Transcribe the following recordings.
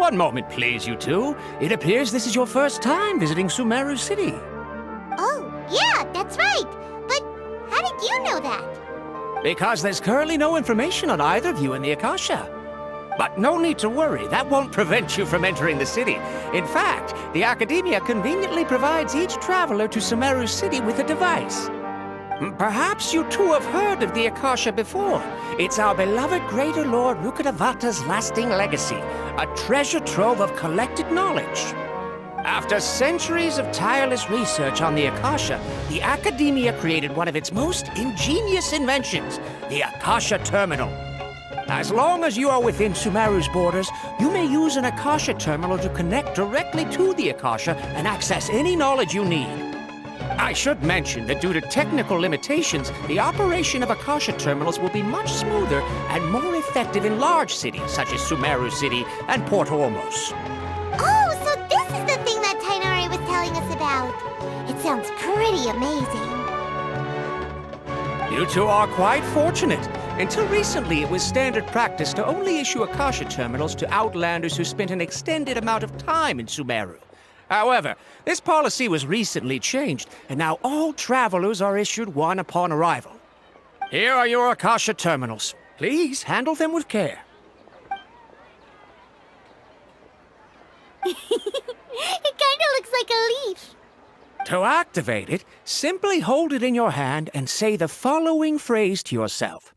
One moment, please, you two. It appears this is your first time visiting Sumeru City. Oh, yeah, that's right. But how did you know that? Because there's currently no information on either of you in the Akasha. But no need to worry, that won't prevent you from entering the city. In fact, the Academia conveniently provides each traveler to Sumeru City with a device. Perhaps you two have heard of the Akasha before. It's our beloved Greater Lord Rukkhadevata's lasting legacy, a treasure trove of collected knowledge. After centuries of tireless research on the Akasha, the Academia created one of its most ingenious inventions, the Akasha Terminal. As long as you are within Sumeru's borders, you may use an Akasha Terminal to connect directly to the Akasha and access any knowledge you need. I should mention that due to technical limitations, the operation of Akasha terminals will be much smoother and more effective in large cities such as Sumeru City and Port Ormos. Oh, so this is the thing that Tainari was telling us about. It sounds pretty amazing. You two are quite fortunate. Until recently, it was standard practice to only issue Akasha terminals to outlanders who spent an extended amount of time in Sumeru. However, this policy was recently changed, and now all travelers are issued one upon arrival. Here are your Akasha terminals. Please handle them with care. It kinda looks like a leaf. To activate it, simply hold it in your hand and say the following phrase to yourself.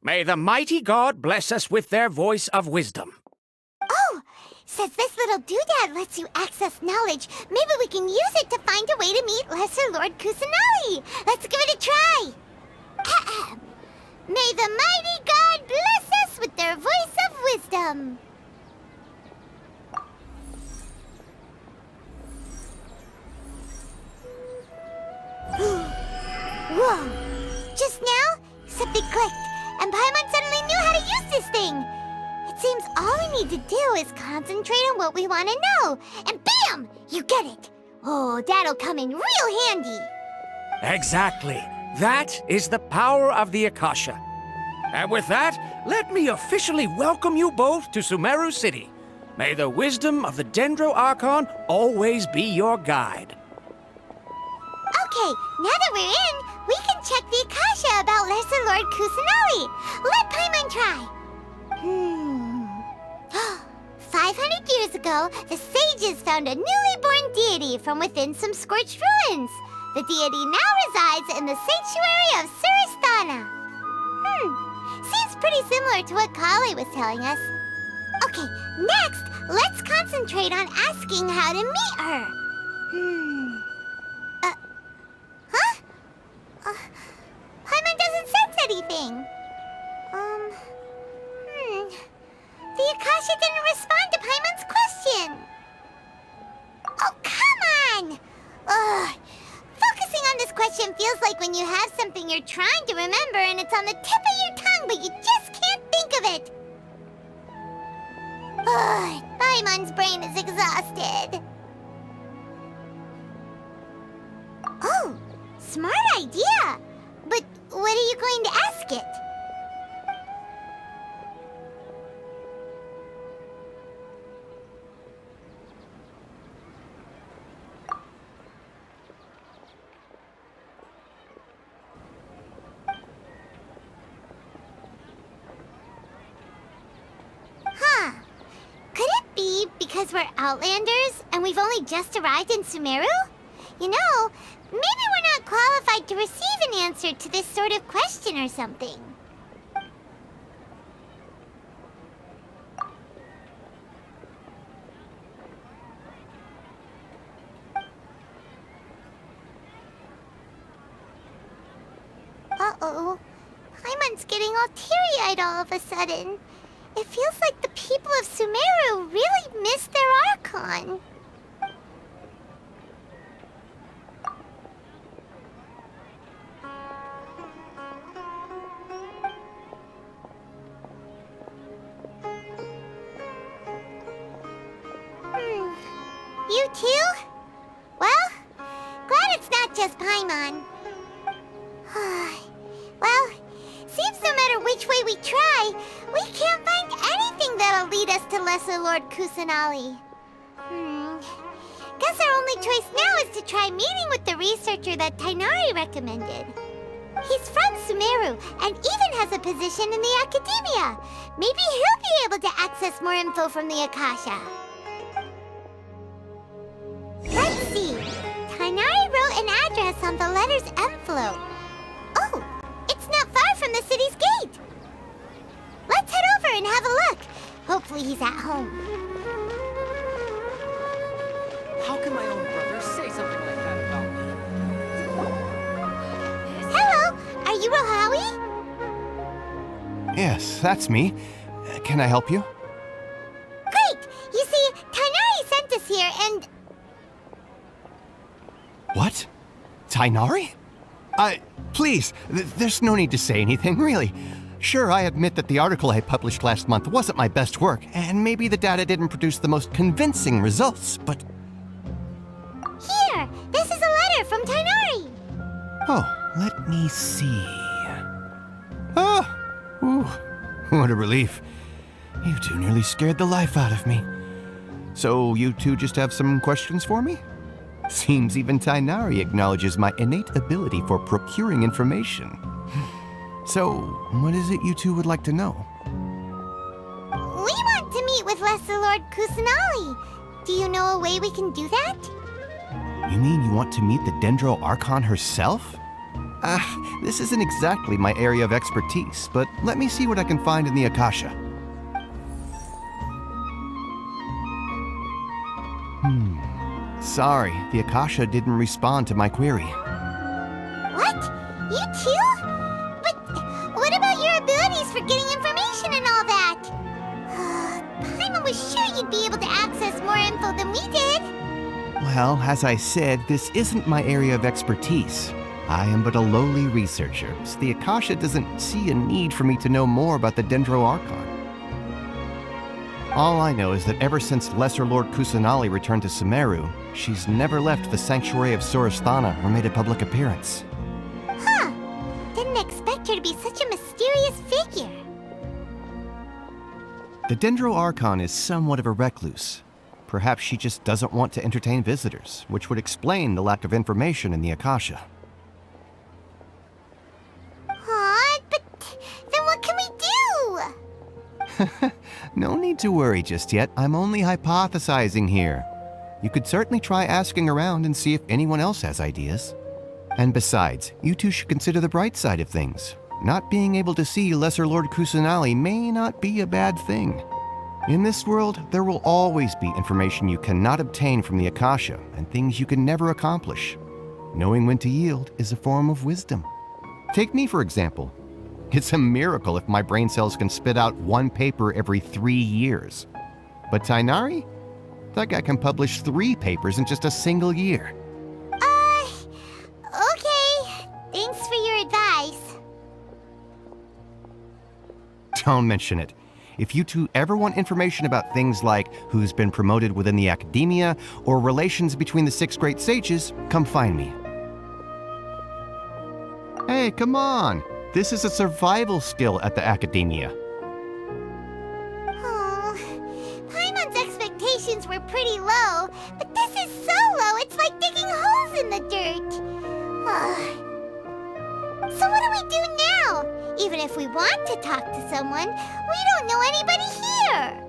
May the mighty God bless us with their voice of wisdom. Oh, says this little doodad lets you access knowledge. Maybe we can use it to find a way to meet Lesser Lord Kusanali. Let's give it a try. Ahem. May the mighty God bless us with their voice of wisdom. Whoa! Just now, something clicked, and Paimon suddenly knew how to use this thing. It seems all we need to do is concentrate on what we want to know, and bam! You get it. Oh, that'll come in real handy. Exactly. That is the power of the Akasha. And with that, let me officially welcome you both to Sumeru City. May the wisdom of the Dendro Archon always be your guide. Okay, now that we're in, we can check the Akasha about Lesser Lord Kusanali. Let Paimon try. 500 years ago, the sages found a newly born deity from within some scorched ruins. The deity now resides in the sanctuary of Suristana. Seems pretty similar to what Kali was telling us. Okay, next, let's concentrate on asking how to meet her. Paimon doesn't sense anything. The Akasha didn't respond to Paimon's question. Oh, come on! Ugh. Focusing on this question feels like when you have something you're trying to remember and it's on the tip of your tongue, but you just can't think of it. Ugh, Paimon's brain is exhausted. Oh, smart idea. But what are you going to ask it? Could it be because we're Outlanders and we've only just arrived in Sumeru? You know, maybe we're not qualified to receive an answer to this sort of question or something. Uh-oh. Paimon's getting all teary-eyed all of a sudden. It feels like the people of Sumeru really miss their Archon. You too? Well, glad it's not just Paimon. Well, seems no matter which way we try, we can't find anything that'll lead us to Lesser Lord Kusanali. Guess our only choice now is to try meeting with the researcher that Tainari recommended. He's from Sumeru and even has a position in the Academia. Maybe he'll be able to access more info from the Akasha. Let's see. Tainari wrote an address on the letter's envelope. Oh, it's not far from the city's gate. Let's head over and have a look. Hopefully he's at home. How can my own brother say something like that about me? Hello, are you Rohawi? Yes, that's me. Can I help you? Great! You see, Tainari sent us here and... What? Tainari? Please, there's no need to say anything, really. Sure, I admit that the article I published last month wasn't my best work, and maybe the data didn't produce the most convincing results, but... Here! This is a letter from Tainari! Oh, let me see... Oh! Ooh, what a relief. You two nearly scared the life out of me. So, you two just have some questions for me? Seems even Tainari acknowledges my innate ability for procuring information. So, what is it you two would like to know? We want to meet with Lesser Lord Kusanali. Do you know a way we can do that? You mean you want to meet the Dendro Archon herself? This isn't exactly my area of expertise, but let me see what I can find in the Akasha. Sorry, the Akasha didn't respond to my query. What? You too? But what about your abilities for getting information and all that? Paimon was sure you'd be able to access more info than we did. Well, as I said, this isn't my area of expertise. I am but a lowly researcher, so the Akasha doesn't see a need for me to know more about the Dendro Archon. All I know is that ever since Lesser Lord Kusanali returned to Sumeru, she's never left the sanctuary of Surasthana or made a public appearance. Huh. Didn't expect her to be such a mysterious figure. The Dendro Archon is somewhat of a recluse. Perhaps she just doesn't want to entertain visitors, which would explain the lack of information in the Akasha. But then what can we do? No need to worry just yet. I'm only hypothesizing here. You could certainly try asking around and see if anyone else has ideas. And besides, you two should consider the bright side of things. Not being able to see Lesser Lord Kusanali may not be a bad thing. In this world, there will always be information you cannot obtain from the Akasha and things you can never accomplish. Knowing when to yield is a form of wisdom. Take me, for example. It's a miracle if my brain cells can spit out one paper every 3 years. But Tainari? That guy can publish 3 papers in just a single year. Okay. Thanks for your advice. Don't mention it. If you two ever want information about things like who's been promoted within the academia or relations between the 6 great sages, come find me. Hey, come on! This is a survival skill at the academia. Oh, Paimon's expectations were pretty low, but this is so low it's like digging holes in the dirt. So what do we do now? Even if we want to talk to someone, we don't know anybody here.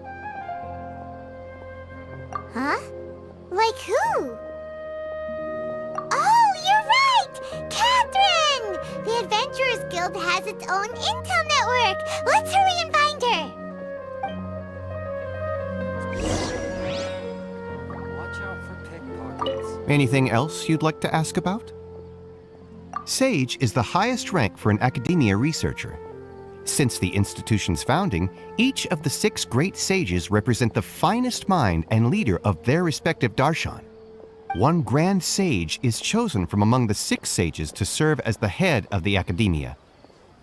Huh? Like who? Oh, you're right! Catherine! The Adventurers Guild has its own intel network. Let's hurry and find her. Watch out for pickpockets. Anything else you'd like to ask about? Sage is the highest rank for an academia researcher. Since the institution's founding, each of the 6 great sages represent the finest mind and leader of their respective darshan. One grand sage is chosen from among the 6 sages to serve as the head of the academia.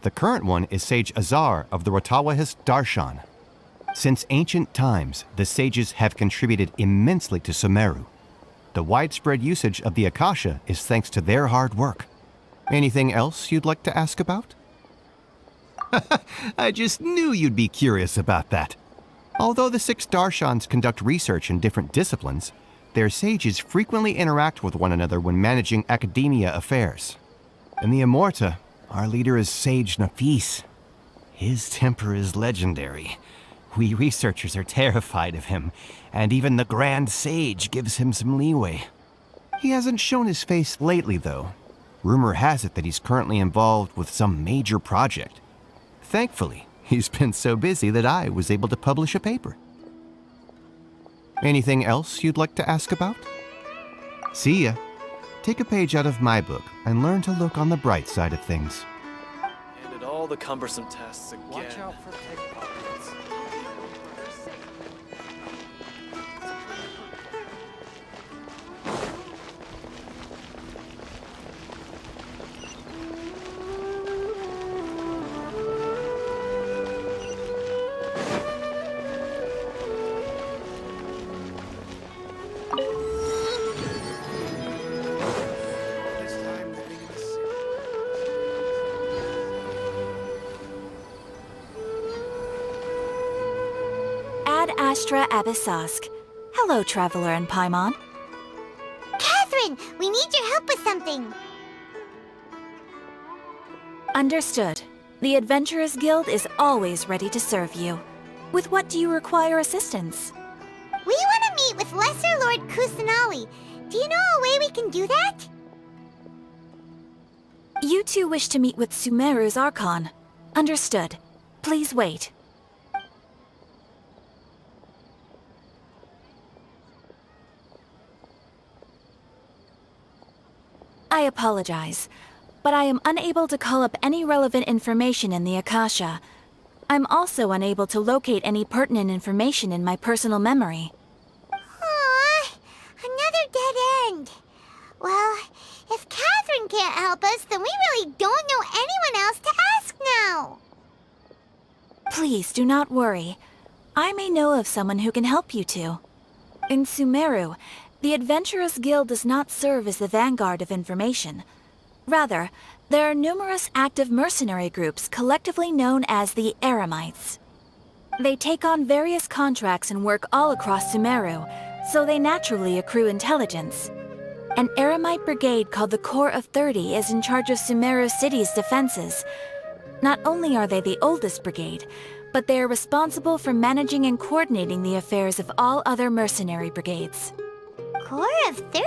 The current one is Sage Azar of the Rotawahist Darshan. Since ancient times, the sages have contributed immensely to Sumeru. The widespread usage of the Akasha is thanks to their hard work. Anything else you'd like to ask about? I just knew you'd be curious about that. Although the 6 Darshans conduct research in different disciplines, their sages frequently interact with one another when managing academia affairs. In the Immorta, our leader is Sage Nafis. His temper is legendary. We researchers are terrified of him, and even the Grand Sage gives him some leeway. He hasn't shown his face lately, though. Rumor has it that he's currently involved with some major project. Thankfully, he's been so busy that I was able to publish a paper. Anything else you'd like to ask about? See ya. Take a page out of my book and learn to look on the bright side of things. And did all the cumbersome tests again. Watch out for pickpockets. Ad Astra Abyssask. Hello, Traveler and Paimon. Catherine, we need your help with something. Understood. The Adventurers Guild is always ready to serve you. With what do you require assistance? We want to meet with with Lesser Lord Kusanali. Do you know a way we can do that? You two wish to meet with Sumeru's Archon. Understood. Please wait. I apologize, but I am unable to call up any relevant information in the Akasha. I'm also unable to locate any pertinent information in my personal memory. Aww, another dead end. Well, if Catherine can't help us, then we really don't know anyone else to ask now. Please do not worry. I may know of someone who can help you two. In Sumeru, the Adventurers Guild does not serve as the vanguard of information. Rather, there are numerous active mercenary groups collectively known as the Eremites. They take on various contracts and work all across Sumeru, so they naturally accrue intelligence. An Eremite brigade called the Corps of 30 is in charge of Sumeru City's defenses. Not only are they the oldest brigade, but they are responsible for managing and coordinating the affairs of all other mercenary brigades. Corps of 30?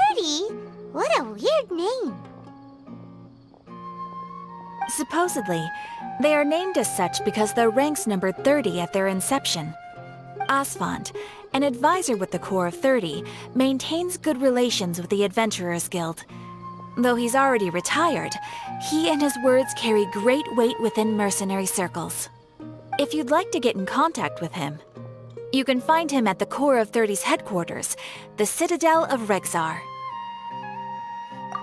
What a weird name. Supposedly, they are named as such because their ranks numbered 30 at their inception. Asphalt, an advisor with the Corps of 30, maintains good relations with the Adventurers Guild. Though he's already retired, he and his words carry great weight within mercenary circles. If you'd like to get in contact with him, you can find him at the Corps of 30's headquarters, the Citadel of Rexar.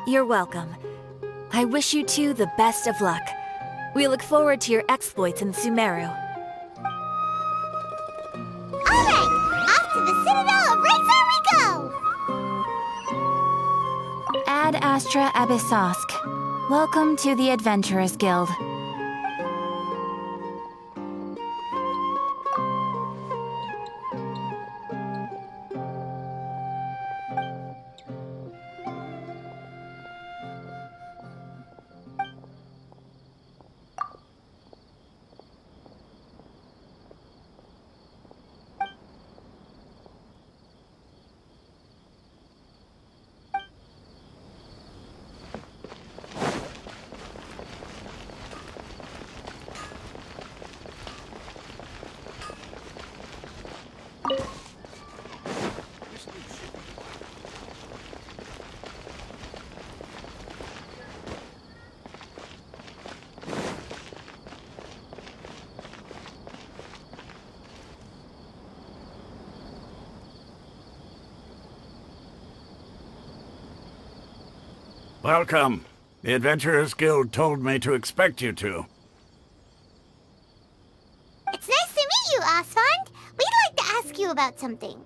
You're welcome. I wish you two the best of luck. We look forward to your exploits in Sumeru. Alright, off to the Citadel of Rexar we go! Ad Astra Abyssosk. Welcome to the Adventurers Guild. Welcome. The Adventurers Guild told me to expect you two. It's nice to meet you, Asphalt. We'd like to ask you about something.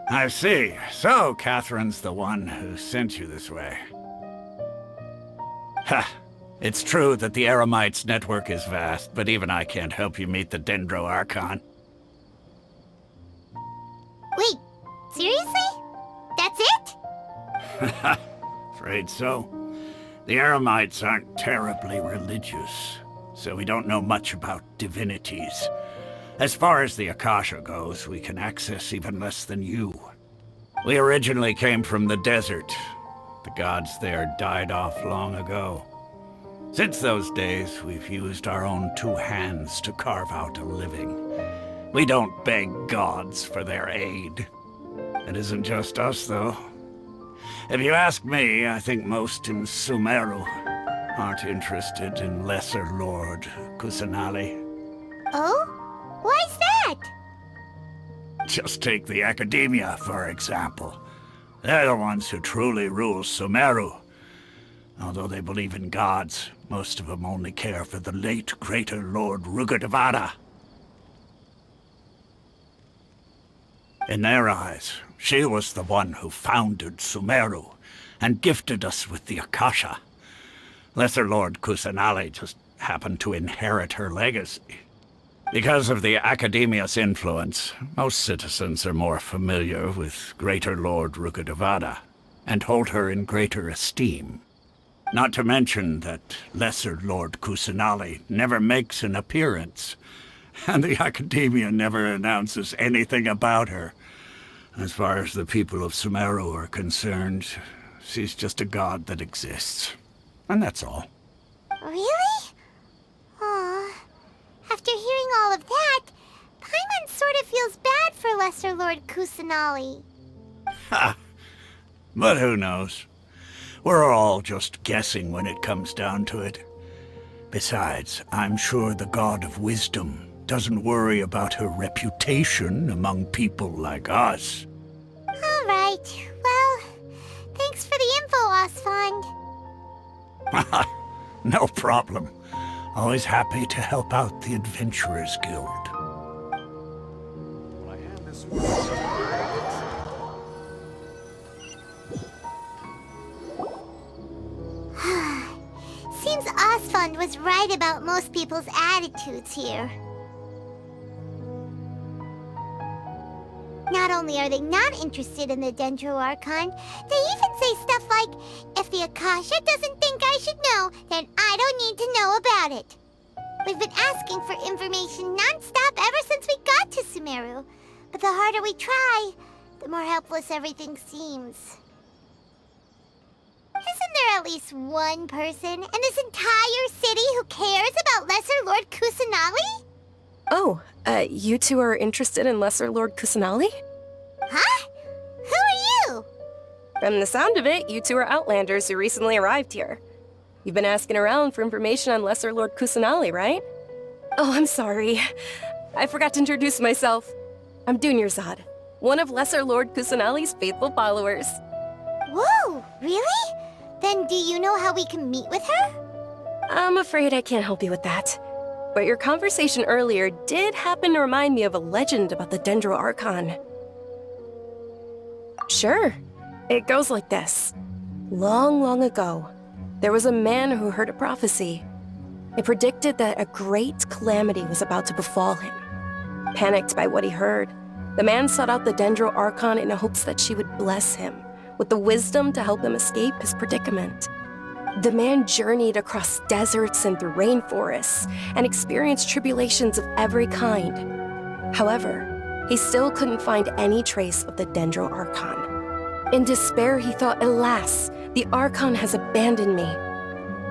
I see. So, Catherine's the one who sent you this way. Ha! It's true that the Eremites' network is vast, but even I can't help you meet the Dendro Archon. Wait, seriously? That's it? Afraid so. The Eremites aren't terribly religious, so we don't know much about divinities. As far as the Akasha goes, we can access even less than you. We originally came from the desert. The gods there died off long ago. Since those days, we've used our own two hands to carve out a living. We don't beg gods for their aid. It isn't just us, though. If you ask me, I think most in Sumeru aren't interested in Lesser Lord Kusanali. Oh? Why's that? Just take the Academia, for example. They're the ones who truly rule Sumeru. Although they believe in gods, most of them only care for the late Greater Lord Rukkhadevata. In their eyes, she was the one who founded Sumeru and gifted us with the Akasha. Lesser Lord Kusanali just happened to inherit her legacy. Because of the Academia's influence, most citizens are more familiar with Greater Lord Rukkhadevata and hold her in greater esteem. Not to mention that Lesser Lord Kusanali never makes an appearance, and the Academia never announces anything about her. As far as the people of Sumeru are concerned, she's just a god that exists. And that's all. Really? Aw. After hearing all of that, Paimon sort of feels bad for Lesser Lord Kusanali. Ha! But who knows? We're all just guessing when it comes down to it. Besides, I'm sure the God of Wisdom doesn't worry about her reputation among people like us. All right. Well, thanks for the info, Osfond. No problem. Always happy to help out the Adventurers Guild. Seems Osfond was right about most people's attitudes here. Not only are they not interested in the Dendro Archon, they even say stuff like, if the Akasha doesn't think I should know, then I don't need to know about it. We've been asking for information non-stop ever since we got to Sumeru. But the harder we try, the more helpless everything seems. Isn't there at least one person in this entire city who cares about Lesser Lord Kusanali? Oh, you two are interested in Lesser Lord Kusanali? Huh? Who are you? From the sound of it, you two are Outlanders who recently arrived here. You've been asking around for information on Lesser Lord Kusanali, right? Oh, I'm sorry. I forgot to introduce myself. I'm Dunyarzad, one of Lesser Lord Kusanali's faithful followers. Whoa, really? Then do you know how we can meet with her? I'm afraid I can't help you with that. But your conversation earlier did happen to remind me of a legend about the Dendro Archon. Sure. It goes like this. Long, long ago, there was a man who heard a prophecy. It predicted that a great calamity was about to befall him. Panicked by what he heard, the man sought out the Dendro Archon in hopes that she would bless him with the wisdom to help him escape his predicament. The man journeyed across deserts and through rainforests and experienced tribulations of every kind. However, he still couldn't find any trace of the Dendro Archon. In despair, he thought, alas, the Archon has abandoned me.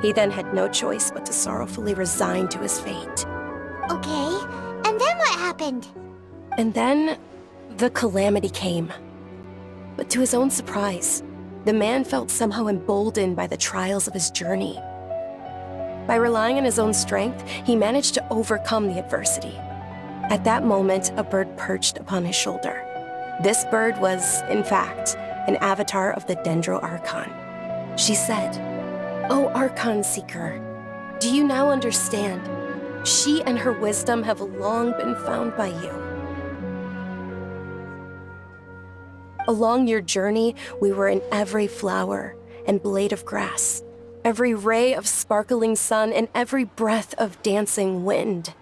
He then had no choice but to sorrowfully resign to his fate. Okay, and then what happened? And then, the calamity came. But to his own surprise, the man felt somehow emboldened by the trials of his journey. By relying on his own strength, he managed to overcome the adversity. At that moment, a bird perched upon his shoulder. This bird was, in fact, an avatar of the Dendro Archon. She said, "O Archon Seeker, do you now understand? She and her wisdom have long been found by you. Along your journey, we were in every flower and blade of grass, every ray of sparkling sun, and every breath of dancing wind.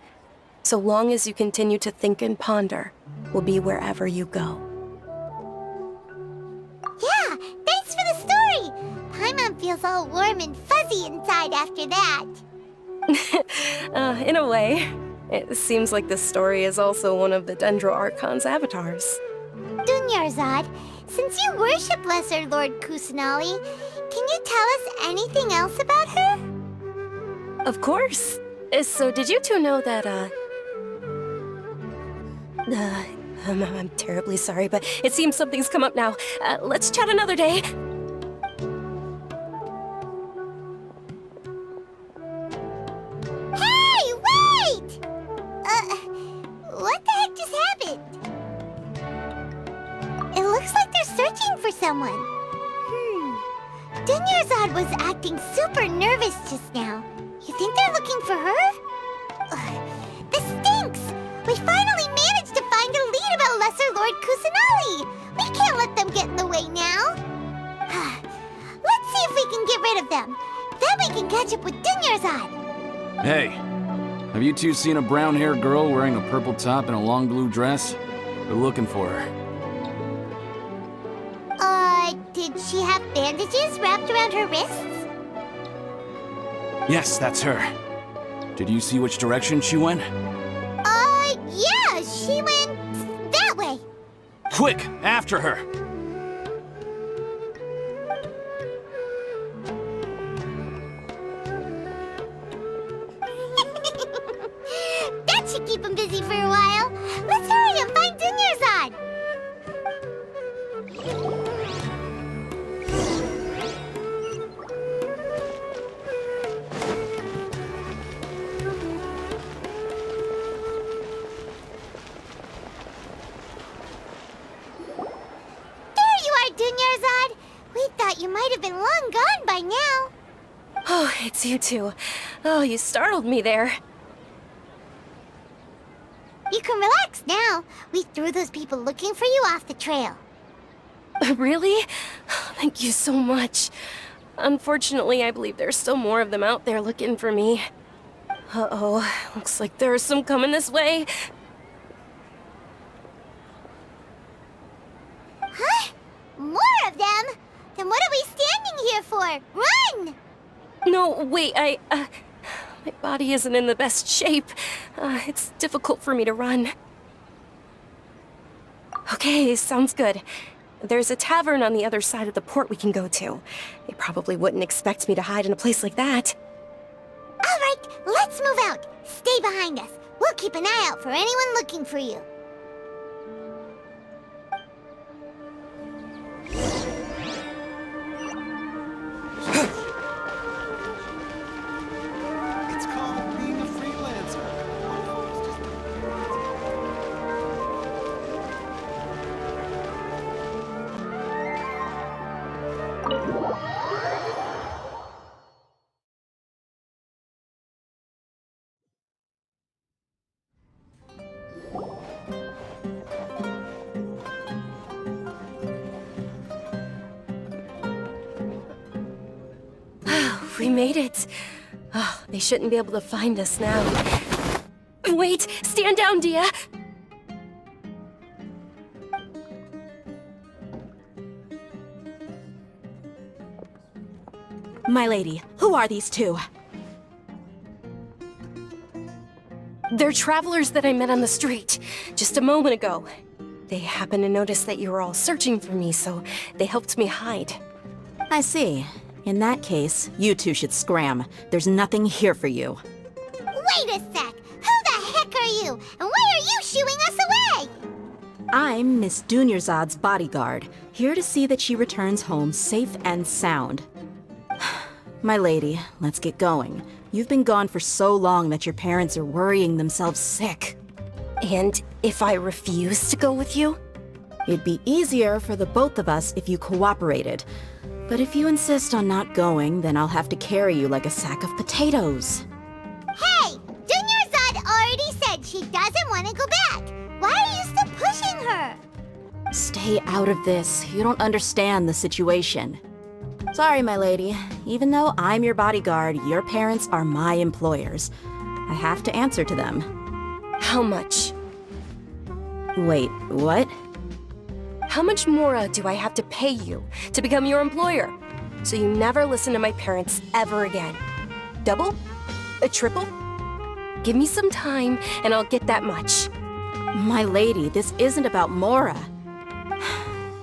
So long as you continue to think and ponder, we'll be wherever you go." Yeah, thanks for the story! Paimon feels all warm and fuzzy inside after that. In a way. It seems like this story is also one of the Dendro Archon's avatars. Dunyarzad, since you worship Lesser Lord Kusanali, can you tell us anything else about her? Of course. So did you two know that, I'm terribly sorry, but it seems something's come up now. Let's chat another day. Hey, wait! What the heck just happened? It looks like they're searching for someone. Dunyarzad was acting super nervous just now. You think they're looking for her? Ugh, this stinks! We finally managed to find a lead about Lesser Lord Kusanali! We can't let them get in the way now! Let's see if we can get rid of them. Then we can catch up with Dunyarzad! Hey, have you two seen a brown-haired girl wearing a purple top and a long blue dress? We're looking for her. Did she have bandages wrapped around her wrists? Yes, that's her. Did you see which direction she went? Yeah, she went that way. Quick, after her! That should keep him busy for a while. Let's hurry and find Dunyarzad. Dunyarzad, we thought you might have been long gone by now. Oh, it's you two. Oh, you startled me there. You can relax now. We threw those people looking for you off the trail. Really? Thank you so much. Unfortunately, I believe there's still more of them out there looking for me. Uh-oh, looks like there's some coming this way. Huh? More of them? Then what are we standing here for? Run! No, wait, my body isn't in the best shape. It's difficult for me to run. Okay, sounds good. There's a tavern on the other side of the port we can go to. They probably wouldn't expect me to hide in a place like that. All right, let's move out. Stay behind us. We'll keep an eye out for anyone looking for you. It's called being a freelancer. We made it. Oh, they shouldn't be able to find us now. Wait, stand down, Dia. My lady, who are these two? They're travelers that I met on the street just a moment ago. They happened to notice that you were all searching for me, so they helped me hide. I see. In that case, you two should scram. There's nothing here for you. Wait a sec! Who the heck are you? And why are you shooing us away? I'm Miss Dunyarzad's bodyguard, here to see that she returns home safe and sound. My lady, let's get going. You've been gone for so long that your parents are worrying themselves sick. And if I refuse to go with you? It'd be easier for the both of us if you cooperated. But if you insist on not going, then I'll have to carry you like a sack of potatoes. Hey! Dunyarzad already said she doesn't want to go back. Why are you still pushing her? Stay out of this. You don't understand the situation. Sorry, my lady. Even though I'm your bodyguard, your parents are my employers. I have to answer to them. How much? Wait, what? How much more do I have to pay you to become your employer? So you never listen to my parents ever again. Double? A triple? Give me some time and I'll get that much. My lady, this isn't about Mora.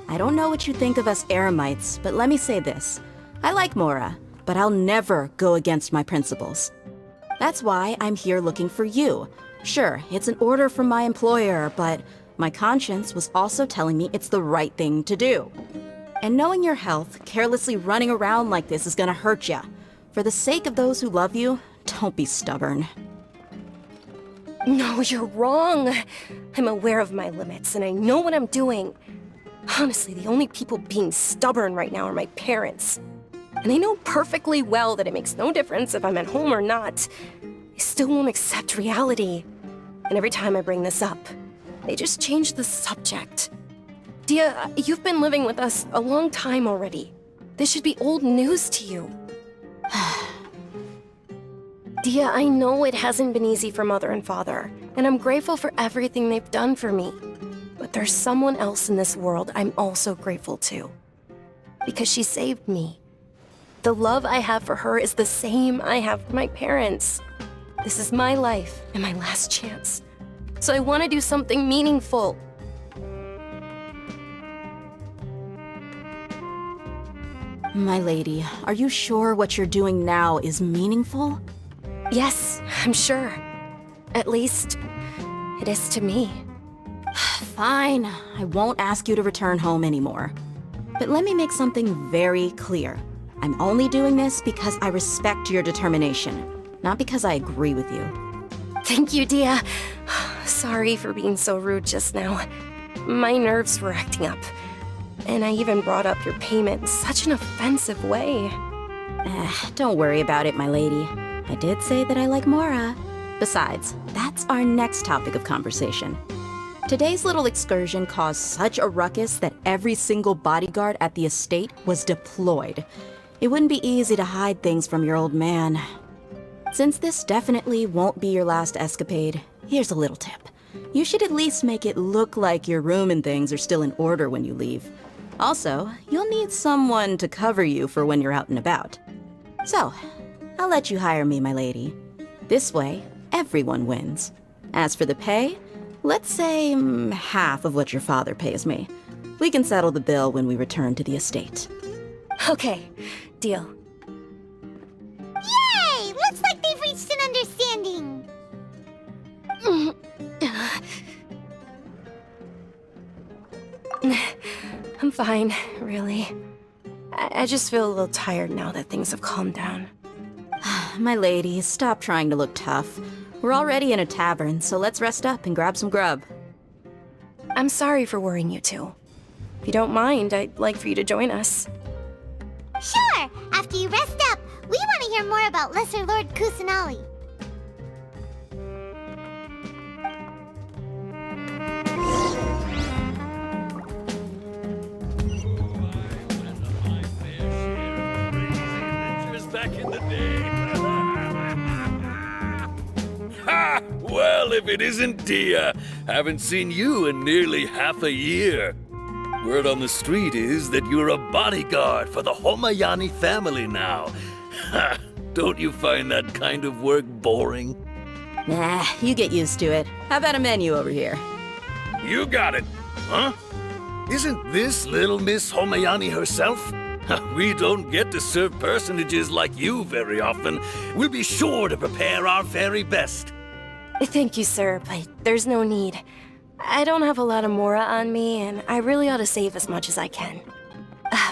I don't know what you think of us Eremites, but let me say this. I like Mora, but I'll never go against my principles. That's why I'm here looking for you. Sure, it's an order from my employer, but my conscience was also telling me it's the right thing to do. And knowing your health, carelessly running around like this is gonna hurt ya. For the sake of those who love you, don't be stubborn. No, you're wrong. I'm aware of my limits and I know what I'm doing. Honestly, the only people being stubborn right now are my parents. And they know perfectly well that it makes no difference if I'm at home or not. They still won't accept reality. And every time I bring this up, they just change the subject. Dia, you've been living with us a long time already. This should be old news to you. Dia, I know it hasn't been easy for Mother and Father, and I'm grateful for everything they've done for me. But there's someone else in this world I'm also grateful to. Because she saved me. The love I have for her is the same I have for my parents. This is my life and my last chance. So I want to do something meaningful. My lady, are you sure what you're doing now is meaningful? Yes, I'm sure. At least, it is to me. Fine, I won't ask you to return home anymore. But let me make something very clear. I'm only doing this because I respect your determination, not because I agree with you. Thank you, Dia. Sorry for being so rude just now. My nerves were acting up. And I even brought up your payment in such an offensive way. Don't worry about it, my lady. I did say that I like Mora. Besides, that's our next topic of conversation. Today's little excursion caused such a ruckus that every single bodyguard at the estate was deployed. It wouldn't be easy to hide things from your old man. Since this definitely won't be your last escapade, here's a little tip. You should at least make it look like your room and things are still in order when you leave. Also, you'll need someone to cover you for when you're out and about. So, I'll let you hire me, my lady. This way, everyone wins. As for the pay, let's say half of what your father pays me. We can settle the bill when we return to the estate. Okay, deal. Yay! Looks like they've reached an understanding. I'm fine, really. I just feel a little tired now that things have calmed down. My lady, stop trying to look tough. We're already in a tavern, so let's rest up and grab some grub. I'm sorry for worrying you two. If you don't mind, I'd like for you to join us. Sure! After you rest up, we want to hear more about Lesser Lord Kusanali. Back in the day. Ha! Well, if it isn't Dia, haven't seen you in nearly half a year. Word on the street is that you're a bodyguard for the Homayani family now. Ha! Don't you find that kind of work boring? Nah, you get used to it. How about a menu over here? You got it, huh? Isn't this little Miss Homayani herself? We don't get to serve personages like you very often. We'll be sure to prepare our very best. Thank you, sir, but there's no need. I don't have a lot of Mora on me, and I really ought to save as much as I can.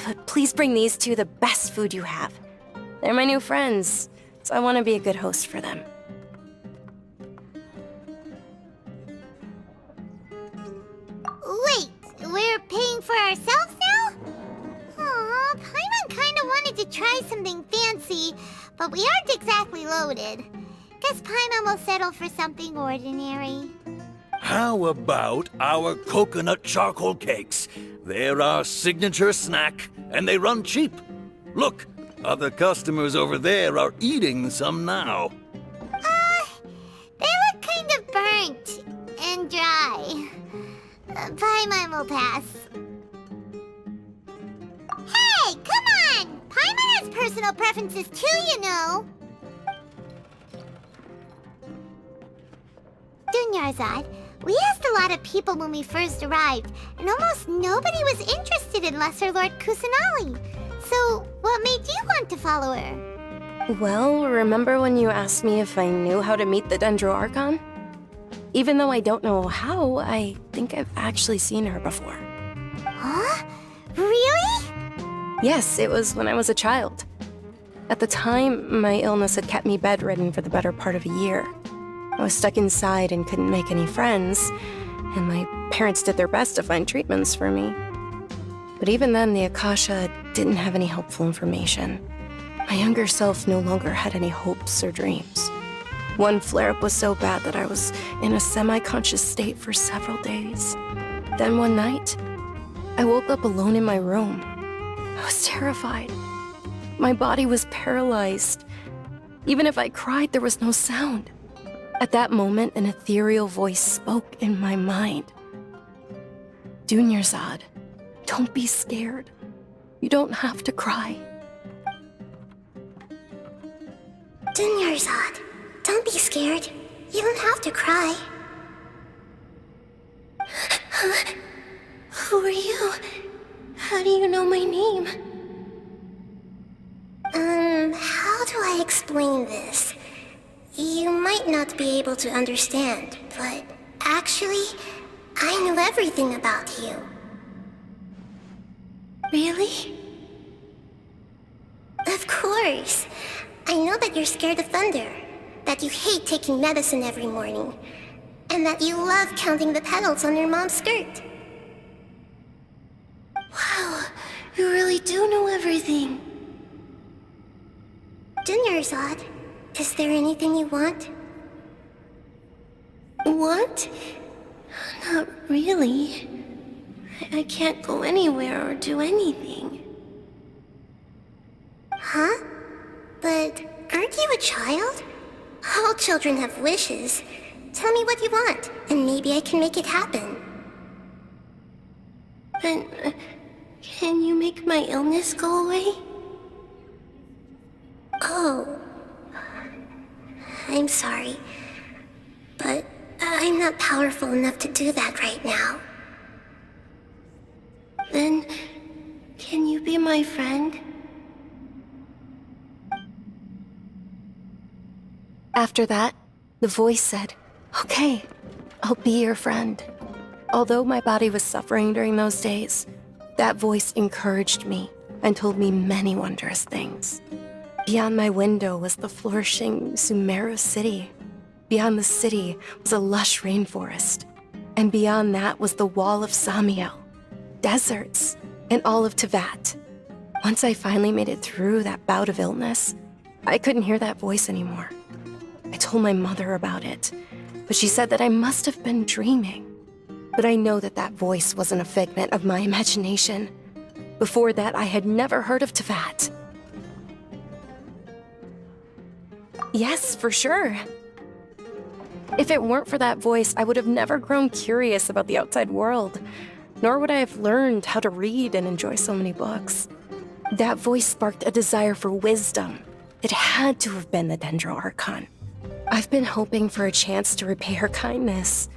But please bring these two the best food you have. They're my new friends, so I want to be a good host for them. Wait, we're paying for ourselves now? Aw, Paimon kinda wanted to try something fancy, but we aren't exactly loaded. Guess Paimon will settle for something ordinary. How about our coconut charcoal cakes? They're our signature snack, and they run cheap. Look, other customers over there are eating some now. They look kind of burnt and dry. Paimon will pass. Hey, come on! Paimon has personal preferences too, you know. Dunyarzad, we asked a lot of people when we first arrived, and almost nobody was interested in Lesser Lord Kusanali. So, what made you want to follow her? Well, remember when you asked me if I knew how to meet the Dendro Archon? Even though I don't know how, I think I've actually seen her before. Huh? Really? Yes, it was when I was a child. At the time, my illness had kept me bedridden for the better part of a year. I was stuck inside and couldn't make any friends, and my parents did their best to find treatments for me. But even then, the Akasha didn't have any helpful information. My younger self no longer had any hopes or dreams. One flare-up was so bad that I was in a semi-conscious state for several days. Then one night, I woke up alone in my room. I was terrified. My body was paralyzed. Even if I cried, there was no sound. At that moment, an ethereal voice spoke in my mind. Dunyarzad, don't be scared. You don't have to cry. Dunyarzad, don't be scared. You don't have to cry. Who are you? How do you know my name? How do I explain this? You might not be able to understand, but actually, I know everything about you. Really? Of course. I know that you're scared of thunder, that you hate taking medicine every morning, and that you love counting the petals on your mom's skirt. Wow, you really do know everything. Dunyarzad, is there anything you want? Want? Not really. I can't go anywhere or do anything. Huh? But aren't you a child? All children have wishes. Tell me what you want, and maybe I can make it happen. But can you make my illness go away? Oh. I'm sorry. But I'm not powerful enough to do that right now. Then, can you be my friend? After that, the voice said, "Okay, I'll be your friend." Although my body was suffering during those days, that voice encouraged me and told me many wondrous things. Beyond my window was the flourishing Sumeru city. Beyond the city was a lush rainforest. And beyond that was the wall of Samiel, deserts, and all of Tevat. Once I finally made it through that bout of illness, I couldn't hear that voice anymore. I told my mother about it, but she said that I must have been dreaming. But I know that that voice wasn't a figment of my imagination. Before that, I had never heard of Tevat. Yes, for sure. If it weren't for that voice, I would have never grown curious about the outside world, nor would I have learned how to read and enjoy so many books. That voice sparked a desire for wisdom. It had to have been the Dendro Archon. I've been hoping for a chance to repay her kindness.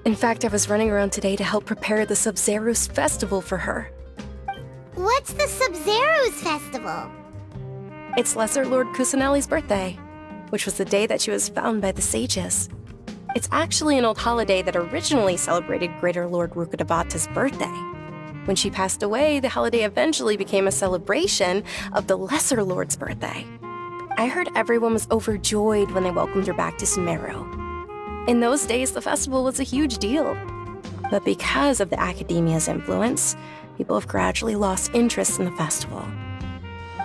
In fact, I was running around today to help prepare the Sub-Zerus festival for her. What's the Sub-Zerus festival? It's Lesser Lord Kusanali's birthday, which was the day that she was found by the sages. It's actually an old holiday that originally celebrated Greater Lord Rukkhadevata's birthday. When she passed away, the holiday eventually became a celebration of the Lesser Lord's birthday. I heard everyone was overjoyed when they welcomed her back to Sumeru. In those days, the festival was a huge deal. But because of the Academia's influence, people have gradually lost interest in the festival.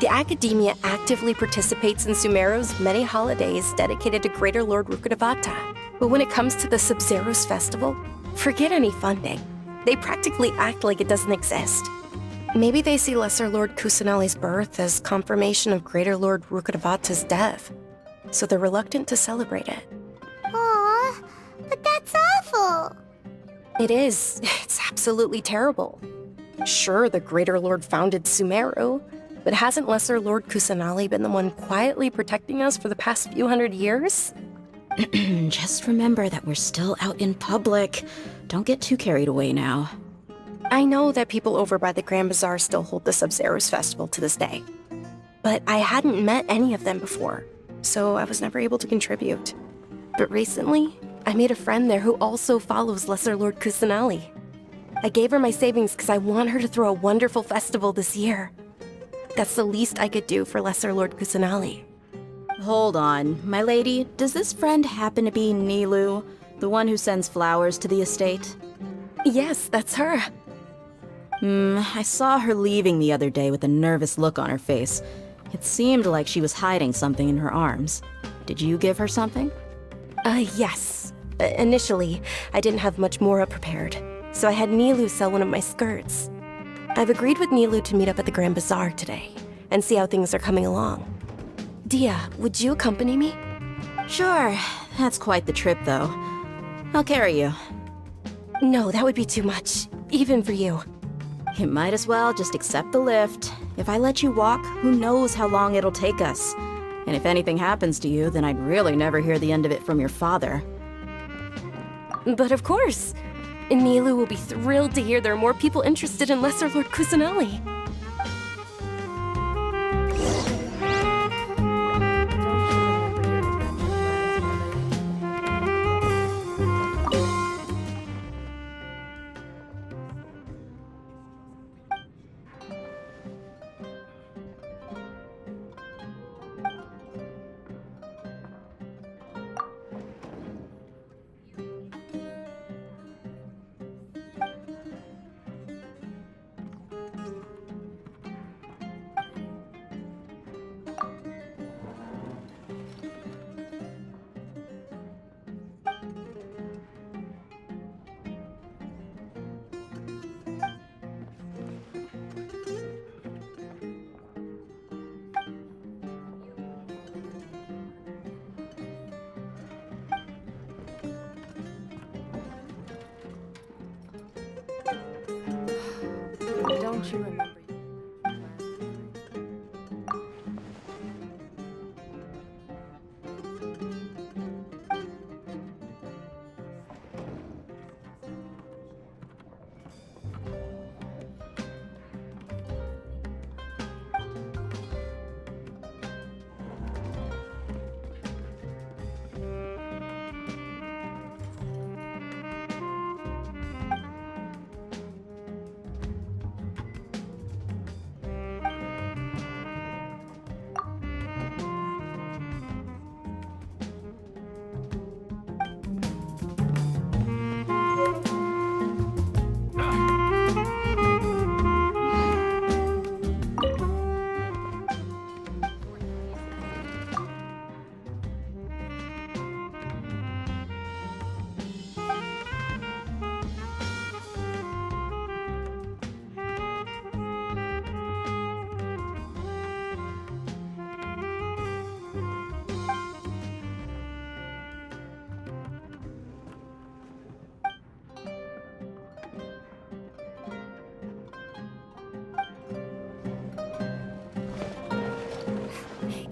The Academia actively participates in Sumeru's many holidays dedicated to Greater Lord Rukkhadevata. But when it comes to the Sub-Zerus festival, forget any funding. They practically act like it doesn't exist. Maybe they see Lesser Lord Kusanali's birth as confirmation of Greater Lord Rukkhadevata's death, so they're reluctant to celebrate it. Aww, but that's awful. It is. It's absolutely terrible. Sure, the Greater Lord founded Sumeru, but hasn't Lesser Lord Kusanali been the one quietly protecting us for the past few hundred years? Just remember that we're still out in public. Don't get too carried away now. I know that people over by the Grand Bazaar still hold the Sub-Zerus festival to this day. But I hadn't met any of them before, so I was never able to contribute. But recently, I made a friend there who also follows Lesser Lord Kusanali. I gave her my savings because I want her to throw a wonderful festival this year. That's the least I could do for Lesser Lord Kusanali. Hold on, my lady. Does this friend happen to be Nilou, the one who sends flowers to the estate? Yes, that's her. I saw her leaving the other day with a nervous look on her face. It seemed like she was hiding something in her arms. Did you give her something? Yes. Initially, I didn't have much more prepared, so I had Nilou sell one of my skirts. I've agreed with Nilou to meet up at the Grand Bazaar today, and see how things are coming along. Dia, would you accompany me? Sure. That's quite the trip, though. I'll carry you. No, that would be too much, even for you. You might as well just accept the lift. If I let you walk, who knows how long it'll take us. And if anything happens to you, then I'd really never hear the end of it from your father. But of course! Emilu will be thrilled to hear there are more people interested in Lesser Lord Kusanali. Don't you remember?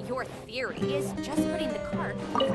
Your theory is just putting the cart before